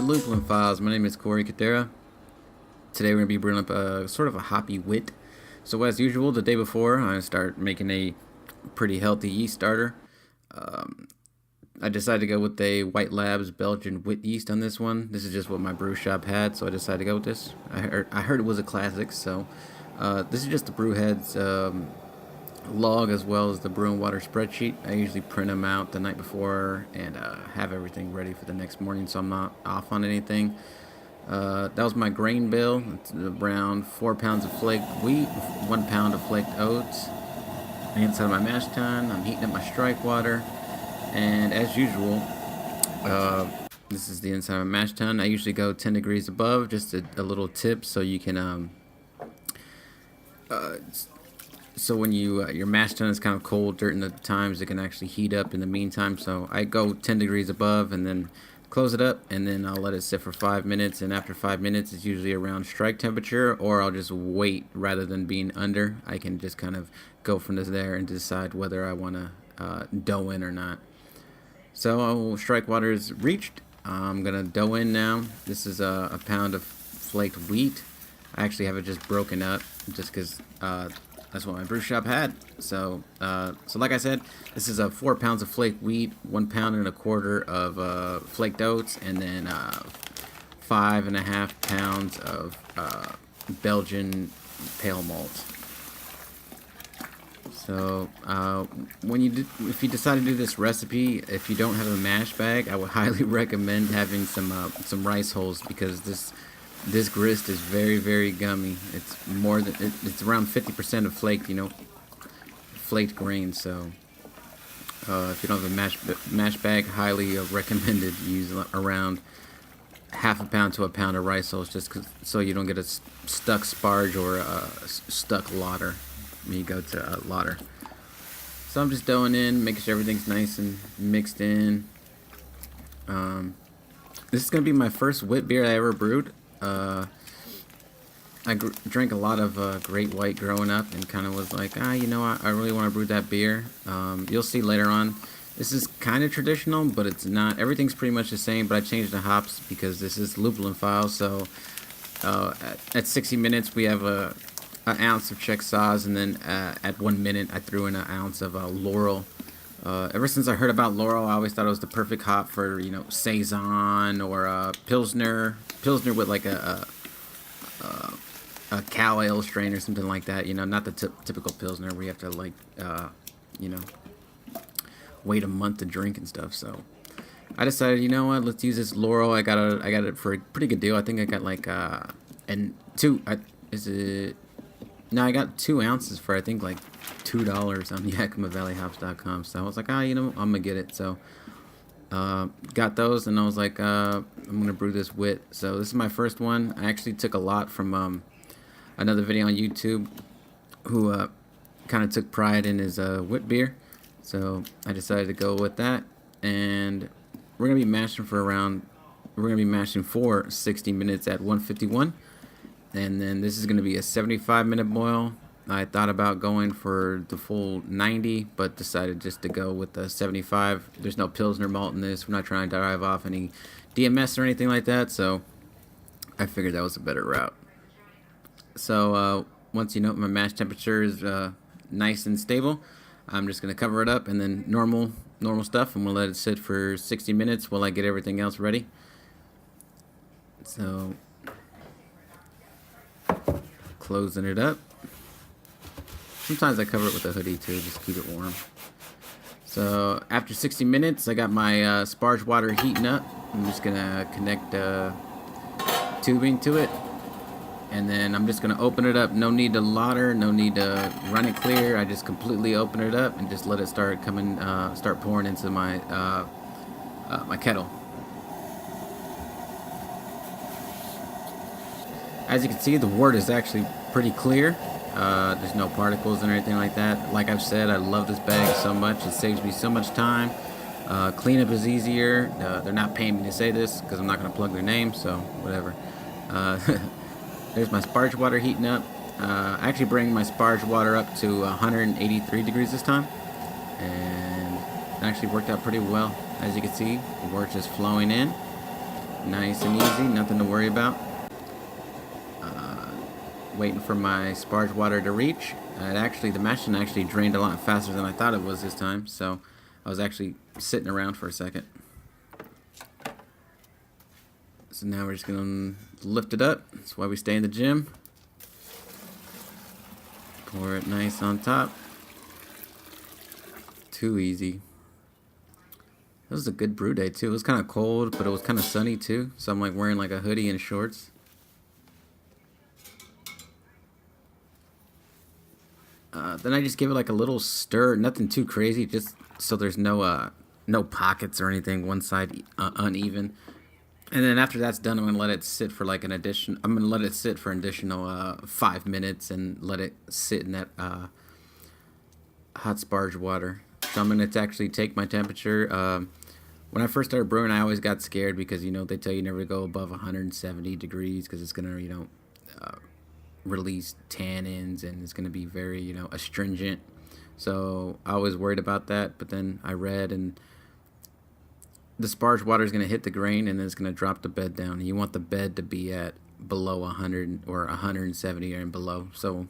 Lupulin Files. My name is Corey Cadera. Today we're going to be brewing up a sort of a hoppy wit. So as usual, the day before I start making a pretty healthy yeast starter. I decided to go with a White Labs Belgian wit yeast on this one. This is just what my brew shop had, so I decided to go with this. I heard it was a classic, so this is just the Brewhead's log as well as the brew and water spreadsheet. I usually print them out the night before and have everything ready for the next morning, so I'm not off on anything. That was my grain bill. It's around 4 pounds of flaked wheat, 1 pound of flaked oats. Inside of my mash tun, I'm heating up my strike water, and as usual, this is the inside of my mash tun. I usually go 10 degrees above, just a little tip so you can so when your mash tun is kind of cold during the times, it can actually heat up in the meantime. So I go 10 degrees above and then close it up, and then I'll let it sit for 5 minutes, and after 5 minutes it's usually around strike temperature, or I'll just wait rather than being under. I can just kind of go from there and decide whether I want to dough in or not. So strike water is reached. I'm gonna dough in now. This is a pound of flaked wheat. I actually have it just broken up just because that's what my brew shop had. So like I said, this is 4 pounds of flaked wheat, 1 pound and a quarter of flaked oats, and then 5.5 pounds of Belgian pale malt. So if you decide to do this recipe, if you don't have a mash bag, I would highly recommend having some rice hulls, because this grist is very, very gummy. It's more than it's around 50% of flaked grain. So if you don't have a mash bag, highly recommended use around half a pound to a pound of rice hulls, just so you don't get a stuck sparge or a stuck lauter when you go to lauter. So I'm just doughing in, making sure everything's nice and mixed in. This is gonna be my first wit beer I ever brewed. I drank a lot of Great White growing up, and kind of was like, I really want to brew that beer. You'll see later on, this is kind of traditional, but it's not. Everything's pretty much the same, but I changed the hops because this is Lupulin Files. So at 60 minutes, we have an ounce of Czech Saaz, and then at 1 minute, I threw in an ounce of Loral. Ever since I heard about Loral, I always thought it was the perfect hop for, Saison or Pilsner with like a cow ale strain or something like that. Not the typical Pilsner where you have to wait a month to drink and stuff. So I decided, let's use this Loral. I got it for a pretty good deal. I think I got like I got 2 ounces for I think like $2 on YakimaValleyHops.com. So I was like, I'm gonna get it. So got those, and I was like, I'm gonna brew this wit. So this is my first one. I actually took a lot from another video on YouTube who kind of took pride in his wit beer. So I decided to go with that, and we're gonna be mashing for 60 minutes at 151. And then this is going to be a 75-minute boil. I thought about going for the full 90, but decided just to go with the 75. There's no Pilsner malt in this. We're not trying to drive off any DMS or anything like that, so I figured that was a better route. So once my mash temperature is nice and stable, I'm just going to cover it up, and then normal stuff, and we'll let it sit for 60 minutes while I get everything else ready. So closing it up. Sometimes I cover it with a hoodie too, just keep it warm. So after 60 minutes, I got my sparge water heating up. I'm just gonna connect tubing to it, and then I'm just gonna open it up. No need to lauter, no need to run it clear. I just completely open it up and just let it start pouring into my my kettle. As you can see, the wort is actually pretty clear. There's no particles or anything like that. Like I've said, I love this bag so much. It saves me so much time. Cleanup is easier. They're not paying me to say this because I'm not going to plug their name, so whatever. There's my sparge water heating up. I actually bring my sparge water up to 183 degrees this time, and it actually worked out pretty well. As you can see, the wort's just flowing in. Nice and easy, nothing to worry about. Waiting for my sparge water to reach. The mashing actually drained a lot faster than I thought it was this time, so I was actually sitting around for a second. So now we're just gonna lift it up. That's why we stay in the gym. Pour it nice on top. Too easy. It was a good brew day too. It was kind of cold, but it was kind of sunny too. So I'm like wearing like a hoodie and shorts. Then I just give it like a little stir, nothing too crazy, just so there's no pockets or anything, one side uneven. And then after that's done, I'm gonna let it sit for like an additional. I'm gonna let it sit for an additional 5 minutes and let it sit in that hot sparge water. So I'm gonna actually take my temperature. When I first started brewing, I always got scared because they tell you never to go above 170 degrees because it's gonna release tannins and it's gonna be very astringent. So I was worried about that, but then I read and the sparge water is going to hit the grain and then it's going to drop the bed down. You want the bed to be at below 100 or 170 and below. So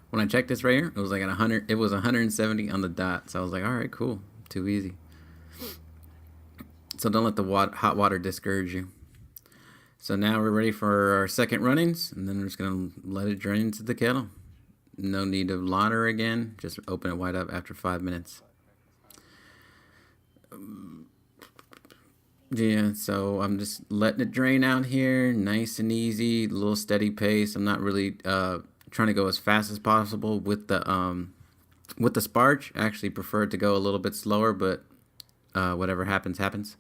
when I checked this right here, it was like at 100. It was 170 on the dot. So I was like, all right, cool, too easy. So don't let the hot water discourage you. So now we're ready for our second runnings, and then we're just going to let it drain into the kettle. No need of lauter again. Just open it wide up after 5 minutes. Yeah, so I'm just letting it drain out here, nice and easy, a little steady pace. I'm not really trying to go as fast as possible with the sparge. I actually prefer it to go a little bit slower, but whatever happens, happens.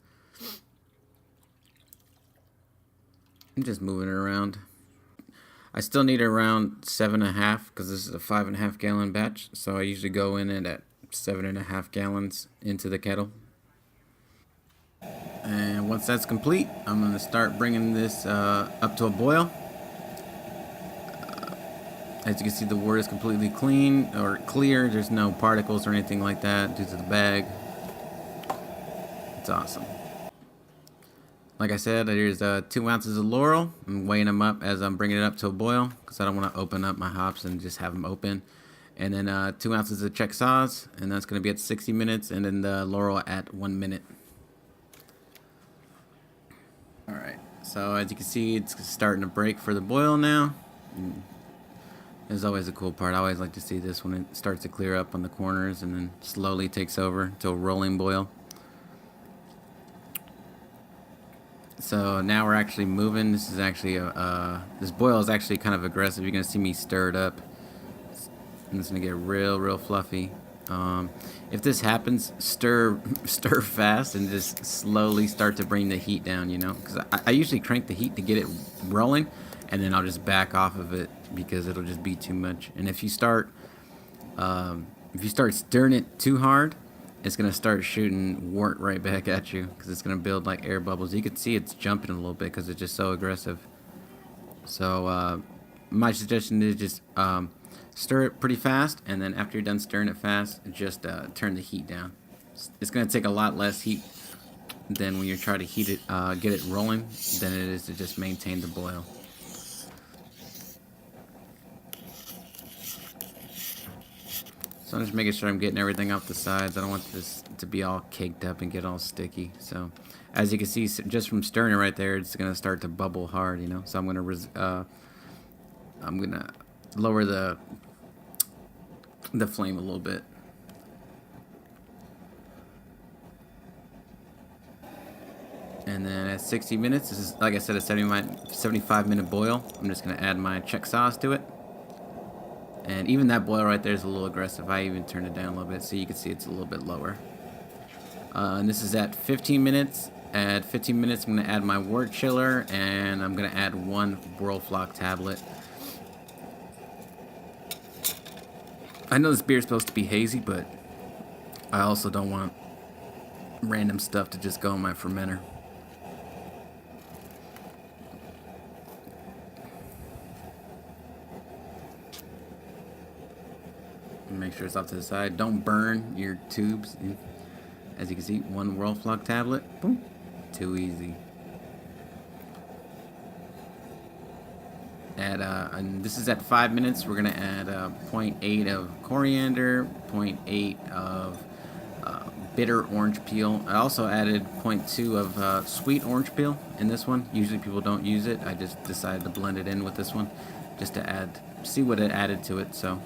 I'm just moving it around. I still need around 7.5 because this is a 5.5 gallon batch. So I usually go in it at 7.5 gallons into the kettle. And once that's complete, I'm going to start bringing this up to a boil. As you can see, the water is completely clean or clear. There's no particles or anything like that due to the bag. It's awesome. Like I said, there's 2 ounces of Loral. I'm weighing them up as I'm bringing it up to a boil because I don't want to open up my hops and just have them open. And then 2 ounces of Czech sauce, and that's going to be at 60 minutes, and then the Loral at 1 minute. Alright, so as you can see, it's starting to break for the boil now. There's always a cool part. I always like to see this when it starts to clear up on the corners and then slowly takes over to a rolling boil. So now we're actually moving. This is actually this boil is actually kind of aggressive. You're gonna see me stir it up, and it's gonna get real fluffy. If this happens, stir fast and just slowly start to bring the heat down. Because I usually crank the heat to get it rolling, and then I'll just back off of it because it'll just be too much. And if you start stirring it too hard, it's gonna start shooting wort right back at you because it's gonna build like air bubbles. You can see it's jumping a little bit because it's just so aggressive. So my suggestion is just stir it pretty fast, and then after you're done stirring it fast, just turn the heat down. It's gonna take a lot less heat than when you're trying to heat it, get it rolling, than it is to just maintain the boil. So I'm just making sure I'm getting everything off the sides. I don't want this to be all caked up and get all sticky. So as you can see, just from stirring it right there, it's gonna start to bubble hard, So I'm gonna lower the flame a little bit. And then at 60 minutes, this is, like I said, a 75-minute boil. I'm just gonna add my Czech sauce to it. And even that boil right there is a little aggressive. I even turned it down a little bit so you can see it's a little bit lower. And this is at 15 minutes. At 15 minutes, I'm going to add my wort chiller, and I'm going to add 1 Whirlflock tablet. I know this beer is supposed to be hazy, but I also don't want random stuff to just go in my fermenter. Make sure it's off to the side. Don't burn your tubes. As you can see, 1 Whirlflock tablet. Boom. Too easy. Add and this is at 5 minutes. We're gonna add zero point 0.8 of coriander, zero point 0.8 of bitter orange peel. I also added 0.2 of sweet orange peel in this one. Usually people don't use it. I just decided to blend it in with this one just to see what it added to it. So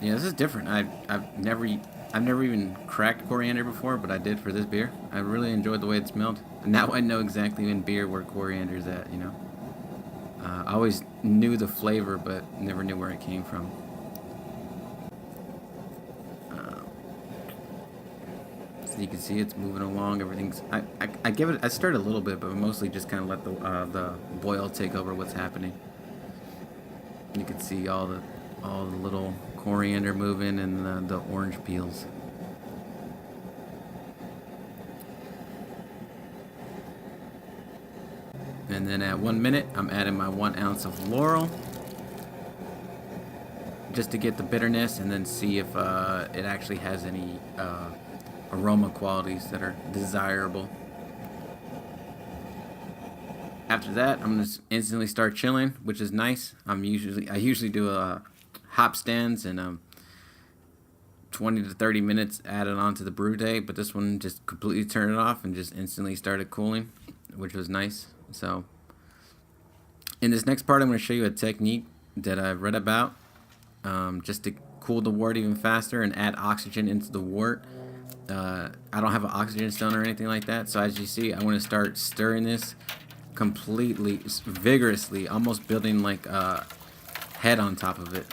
yeah, this is different. I've never even cracked coriander before, but I did for this beer. I really enjoyed the way it smelled. Now I know exactly in beer where coriander is at, you know. I always knew the flavor, but never knew where it came from. So you can see it's moving along. Everything's. I give it. I stirred a little bit, but mostly just kind of let the boil take over what's happening. You can see all the little coriander moving and the orange peels. And then at 1 minute, I'm adding my 1 ounce of Loral just to get the bitterness, and then see if it actually has any aroma qualities that are desirable. After that, I'm gonna instantly start chilling, which is nice. I usually do hop stands and 20 to 30 minutes added on to the brew day, but this one just completely turned it off and just instantly started cooling, which was nice. So in this next part, I'm going to show you a technique that I've read about just to cool the wort even faster and add oxygen into the wort. I don't have an oxygen stone or anything like that, so as you see, I want to start stirring this completely vigorously, almost building like a head on top of it.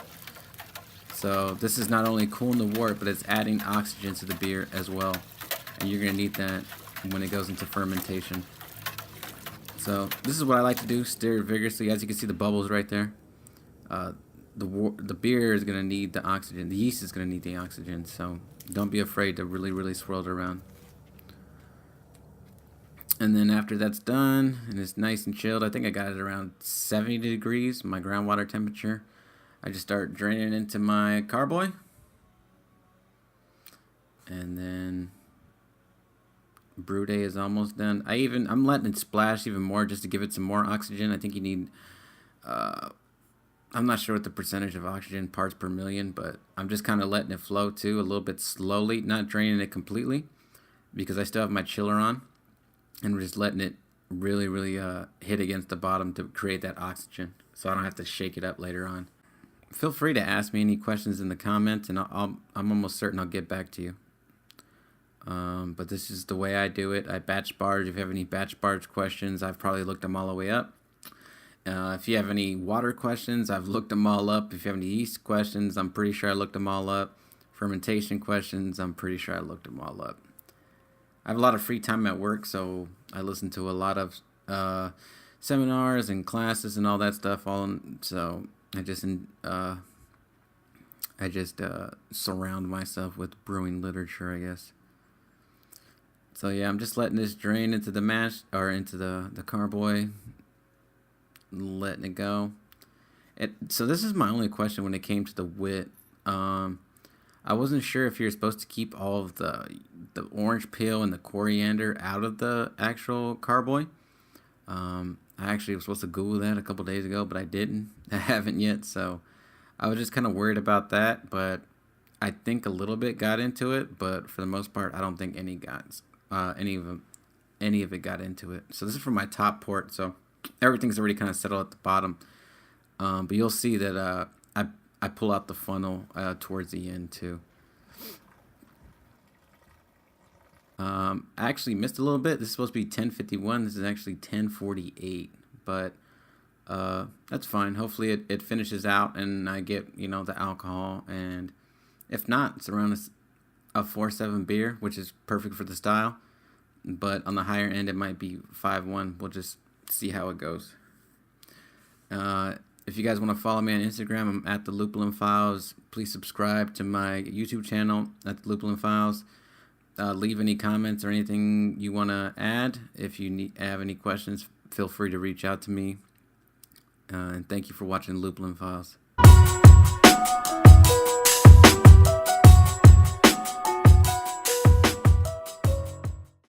So this is not only cooling the wort, but it's adding oxygen to the beer as well, and you're going to need that when it goes into fermentation. So this is what I like to do: stir vigorously. As you can see, the bubbles right there. The beer is going to need the oxygen. The yeast is going to need the oxygen. So don't be afraid to really swirl it around. And then after that's done and it's nice and chilled, I think I got it around 70 degrees, my groundwater temperature. I just start draining it into my carboy. And then brew day is almost done. I'm letting it splash even more just to give it some more oxygen. I think you need I'm not sure what the percentage of oxygen parts per million, but I'm just kind of letting it flow too a little bit slowly, not draining it completely, because I still have my chiller on, and we're just letting it really hit against the bottom to create that oxygen, so I don't have to shake it up later on. Feel free to ask me any questions in the comments, and I'm almost certain I'll get back to you. But this is the way I do it. I batch barge. If you have any batch barge questions, I've probably looked them all the way up. If you have any water questions, I've looked them all up. If you have any yeast questions, I'm pretty sure I looked them all up. Fermentation questions, I'm pretty sure I looked them all up. I have a lot of free time at work, so I listen to a lot of seminars and classes and all that stuff. So I just surround myself with brewing literature, I guess. So yeah, I'm just letting this drain into the mash, or into the carboy, letting it go. So this is my only question when it came to the wit. I wasn't sure if you're supposed to keep all of the orange peel and the coriander out of the actual carboy. I actually was supposed to Google that a couple days ago, but I didn't. I haven't yet, so I was just kind of worried about that. But I think a little bit got into it, but for the most part, I don't think any of it got into it. So this is for my top port, so everything's already kind of settled at the bottom. But you'll see that I pull out the funnel towards the end too. I actually missed a little bit. This is supposed to be 10:51. This is actually 10:48, but that's fine. Hopefully it finishes out and I get the alcohol, and if not, it's around a 4.7 beer, which is perfect for the style. But on the higher end, it might be 5.1. We'll just see how it goes. If you guys want to follow me on Instagram, I'm at the Lupulin Files. Please subscribe to my YouTube channel at the Lupulin Files. Leave any comments or anything you want to add. If you have any questions, feel free to reach out to me. And thank you for watching Lupulin Files.